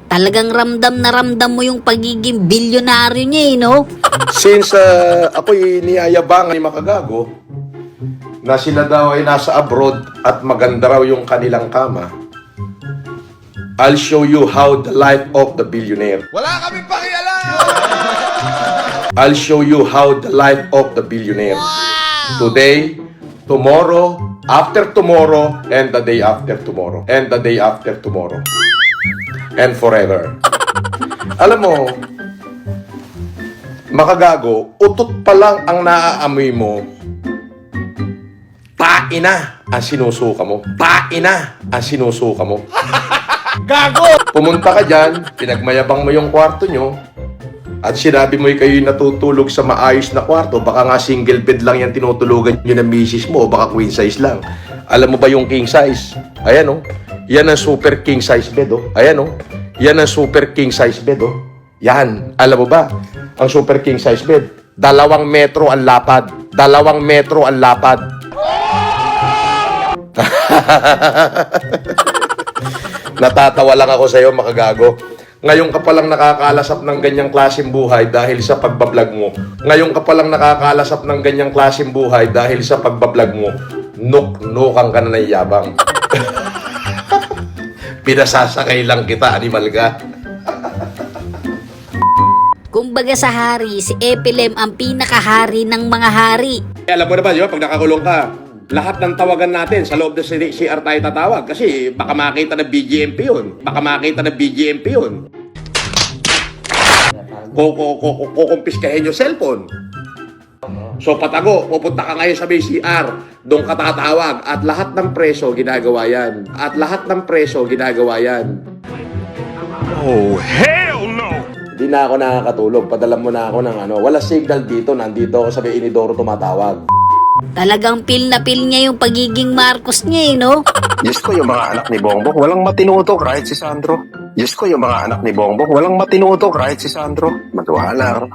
Talagang ramdam na ramdam mo yung pagiging bilyonaryo niya no? Since ako'y niyayabang ni Makagago na sila daw ay nasa abroad at maganda raw yung kanilang kama, I'll show you how the life of the billionaire. Wala kaming pakialam! I'll show you how the life of the billionaire. Today, tomorrow, after tomorrow, and the day after tomorrow. And the day after tomorrow. And forever. Alam mo, Makagago, utot pa lang ang naaamoy mo, taina ang sinusuka mo. Taina ang sinusuka mo. Gago! Pumunta ka dyan, pinagmayabang mo yung kwarto nyo, at sinabi mo kayo'y natutulog sa maayos na kwarto, baka nga single bed lang yan tinutulugan nyo ng misis mo, o baka queen size lang. Alam mo ba yung king size? Ayan o. Yan ang super king size bed o. Ayan o. Yan ang super king size bed o. Yan. Alam mo ba? Ang super king size bed. 2 metro ang lapad. 2 metro ang lapad. Natatawa lang ako sa'yo, Makagago. Ngayon ka palang nakakalasap ng ganyang klaseng buhay dahil sa pagbablog mo. Ngayon ka palang nakakalasap ng ganyang klaseng buhay dahil sa pagbablog mo. Nuk-nukan ka na ng yabang. Pinasasakay lang kita, animal ka. Kumbaga sa hari, si Epilem ang pinakahari ng mga hari. Alam mo naman, di ba, pag nakakulong ka, lahat ng tawagan natin sa loob ng CR tayo tatawag kasi baka makita ng BGMP yun. Baka makita ng BGMP yun. Kukumpiskahin yung cellphone. So patago, pupunta ka ngayon sa CR, doon ka tatawag at lahat ng preso ginagawa yan. At lahat ng preso ginagawa yan. Oh, hell no! Hindi na ako nakakatulog, padala mo na ako ng wala signal dito, nandito ako sa may inidoro tumatawag. Talagang pil na pil niya yung pagiging Marcos niya no? Diyos ko, yung mga anak ni Bongbong, walang matinutok, right si Sandro? Diyos ko, yung mga anak ni Bongbong, walang matinutok, right si Sandro? Madwala.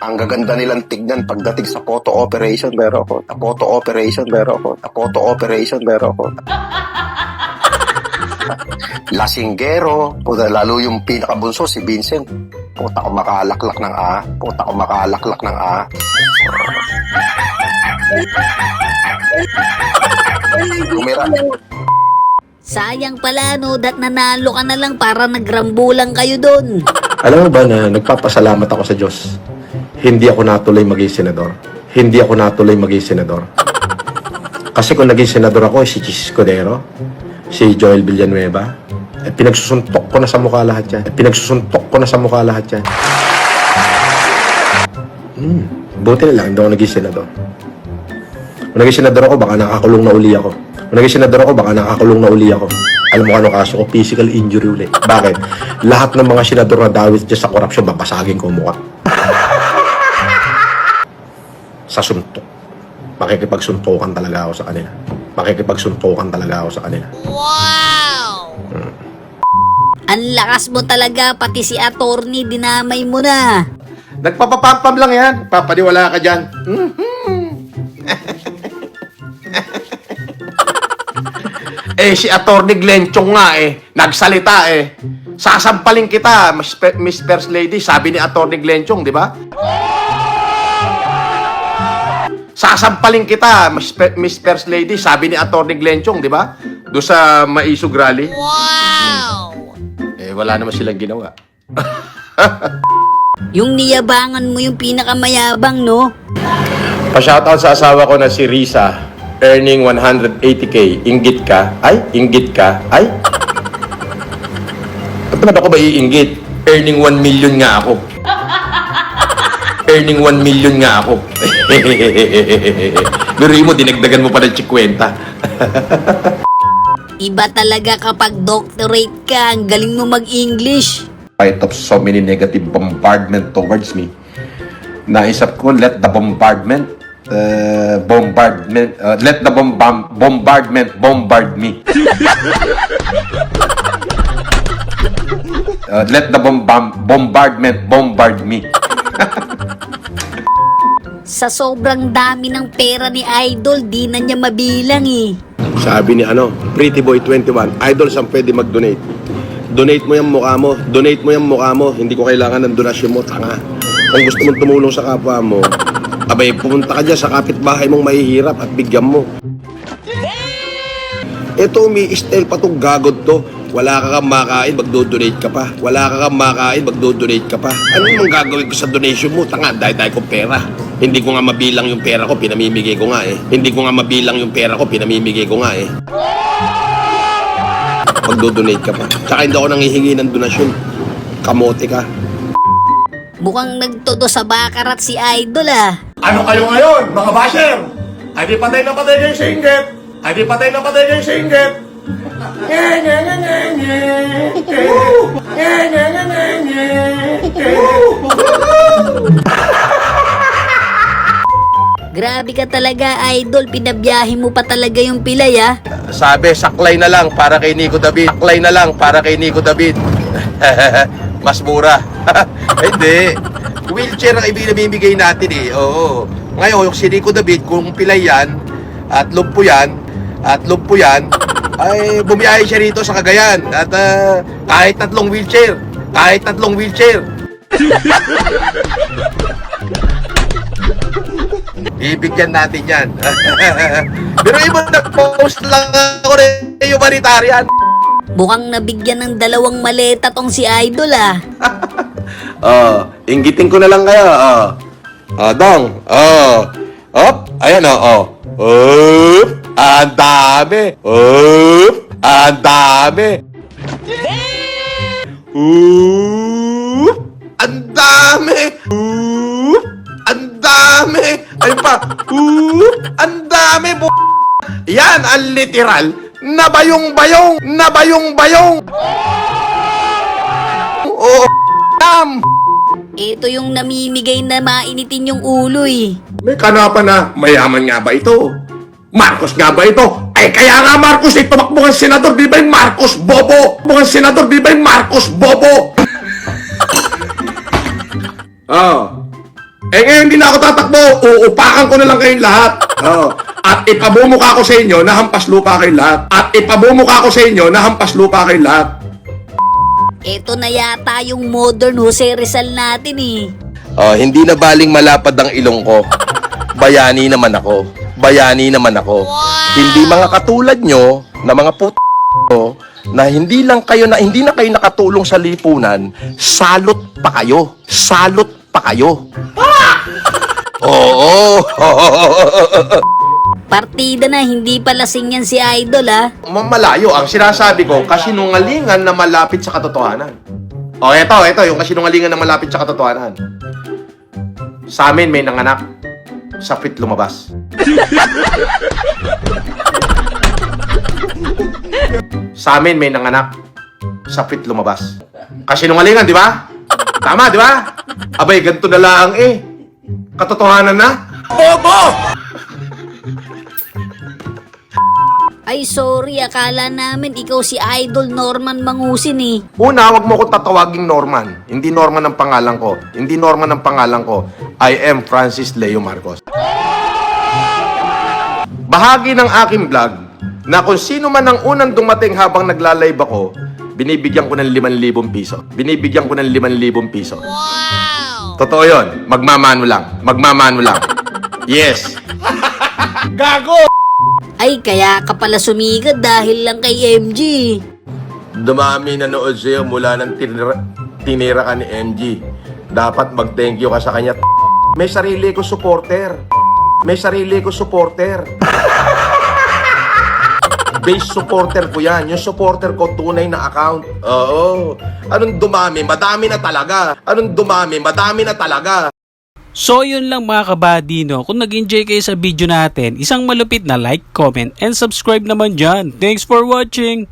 Ang gaganda nilang tignan pagdating sa photo operation, pero ako. Photo operation, pero ako. Photo operation, pero ako. Lasinggero, lalo yung pinakabunso, si Vincent. Puta ko makalaklak ng A. Puta ko makalaklak ng A. Gumira. Sayang pala no, dat nanalo ka na lang para nagrambulang kayo doon. Alam mo ba na nagpapasalamat ako sa Diyos? Hindi ako natuloy maging senador. Hindi ako natuloy maging senador. Kasi kung naging senador ako, si Chis Escudero, si Joel Villanueva, pinagsusuntok ko na sa mukha lahat yan. Pinagsusuntok ko na sa mukha lahat yan. Buti na lang, hindi ako naging senador. Kung naging senador ako, baka nakakulong na uli ako. Kung naging senador ako, baka nakakulong na uli ako. Alam mo ano kaso ko? Physical injury uli. Bakit? Lahat ng mga senador na dawit dyan sa korupsyon, babasagin ko mukha. Sa suntok. Makikipagsuntukan talaga ako sa kanila. Makikipagsuntukan talaga ako sa kanila. Wow! Ang lakas mo talaga, pati si attorney dinamay mo na. Nagpapapampam lang yan. Papaniwala ka dyan. Si Atty. Glenchong nga nagsalita sasampalin kita, Miss First Lady, sabi ni Atty. Glenchong, di ba? Sasampalin kita, Miss First Lady, sabi ni Atty. Glenchong, di ba? Doon sa Maisog Rally. Wow! Wala naman silang ginawa. Yung niyabangan mo yung pinakamayabang, no? Pa-shoutout sa asawa ko na si Risa, earning 180k. Inggit ka? Ay, inggit ka? Ay? Ba't ako ba iinggit? Earning 1 million nga ako. Earning 1 million nga ako. Biruin mo, dinagdagan mo pa ng 50. Iba talaga kapag doctorate ka, ang galing mo mag-English. Spite of so many negative bombardment towards me, naisip ko, let the bombardment bombard me. Let the bombardment bombard me. Sa sobrang dami ng pera ni Idol, di na niya mabilang Sabi ni Pretty Boy 21, idols ang pwede mag-donate. Donate mo yung mukha mo. Donate mo yung mukha mo. Hindi ko kailangan ng donasyon mo, tanga. Kung gusto mong tumulong sa kapwa mo, abay, pumunta ka dyan sa kapitbahay mong mahihirap at bigyan mo. Ito, may style pa itong gagod to. Wala ka kang makain, magdo-donate ka pa. Wala ka kang makain, magdo-donate ka pa. Ano mong gagawin ko sa donation mo? Tanga, dahil kong pera. Hindi ko nga mabilang yung pera ko, pinamimigay ko nga eh. Hindi ko nga mabilang yung pera ko, pinamimigay ko nga eh. Magdo-donate ka pa. Tsaka hindi ako nangihingi ng donasyon. Kamote ka. Mukhang nagtodo sa bakarat si Idol ah. Ano kayo ngayon, mga basher? Ay di patay na patay kayo sa inggit. Ay di patay na patay kayo sa inggit. Grabe ka talaga, Idol. Pinabiyahe mo pa talaga yung pilay ah. Sabi, saklay na lang para kay Nico David. Saklay na lang para kay Nico David. Mas mura. Hindi. Wheelchair ang ibinibigay natin eh. Oo. Ngayon, yung si Nico David, kung pilay yan, at lumpo yan, ay bumiyahe siya rito sa Cagayan. At kahit tatlong wheelchair. Ibigyan natin yan. Pero iba nag-post lang ako rin humanitarian. Mukhang nabigyan ng 2 maleta tong si Idol ah. Inggitin ko na lang kayo. Dong. Ayan ang dami. Ang dami. Ang dami. Ang dami. Ayun pa. Ang dami. Yan ang literal na bayong-bayong. Oh, Ito yung namimigay na mainitin yung ulo eh. May kanapan na, mayaman nga ba ito? Marcos nga ba ito? Ay kaya nga Marcos, tumakbo kang senador, di ba yung Marcos Bobo? Ngayon hindi na ako tatakbo, uupakan ko na lang kayong lahat. At ipabumukha ko sa inyo na hampas lupa kayong lahat. Ito na yata yung modern Jose Rizal natin eh. Hindi na baling malapad ang ilong ko. Bayani naman ako. Hindi mga katulad nyo na mga na hindi na kayo nakatulong sa lipunan, salot pa kayo. Oo. Partida na, hindi pa lasing yan si Idol ah. Malayo ang sinasabi ko, kasinungalingan na malapit sa katotohanan. Ito yung kasinungalingan na malapit sa katotohanan. Sa amin may nanganak, sapit lumabas. Sa amin may nanganak, sapit lumabas. Kasinungalingan, di ba? Tama, di ba? Abay, ganito na lang eh. Katotohanan na. Bobo! Ay sorry, akala namin ikaw si Idol Norman Mangusin eh. Una, wag mo ko tatawaging Norman. Hindi Norman ang pangalan ko. I am Francis Leo Marcos. Bahagi ng aking vlog na kung sino man ang unang dumating habang nagla-live ako, binibigyan ko ng 5,000 piso. Wow! Totoo yun. Magmamano lang. Yes. Gago! Ay kaya ka pala sumigat dahil lang kay MG. Dumami nanood sa'yo mula nang tinira ka ni MG. Dapat mag-thank you ka sa kanya. May sarili ko supporter. Base supporter ko yan. Yung supporter ko, tunay na account. Oo. Anong dumami? Madami na talaga. So yun lang mga kabady, no? Kung nag-enjoy kayo sa video natin, isang malupit na like, comment, and subscribe naman dyan. Thanks for watching!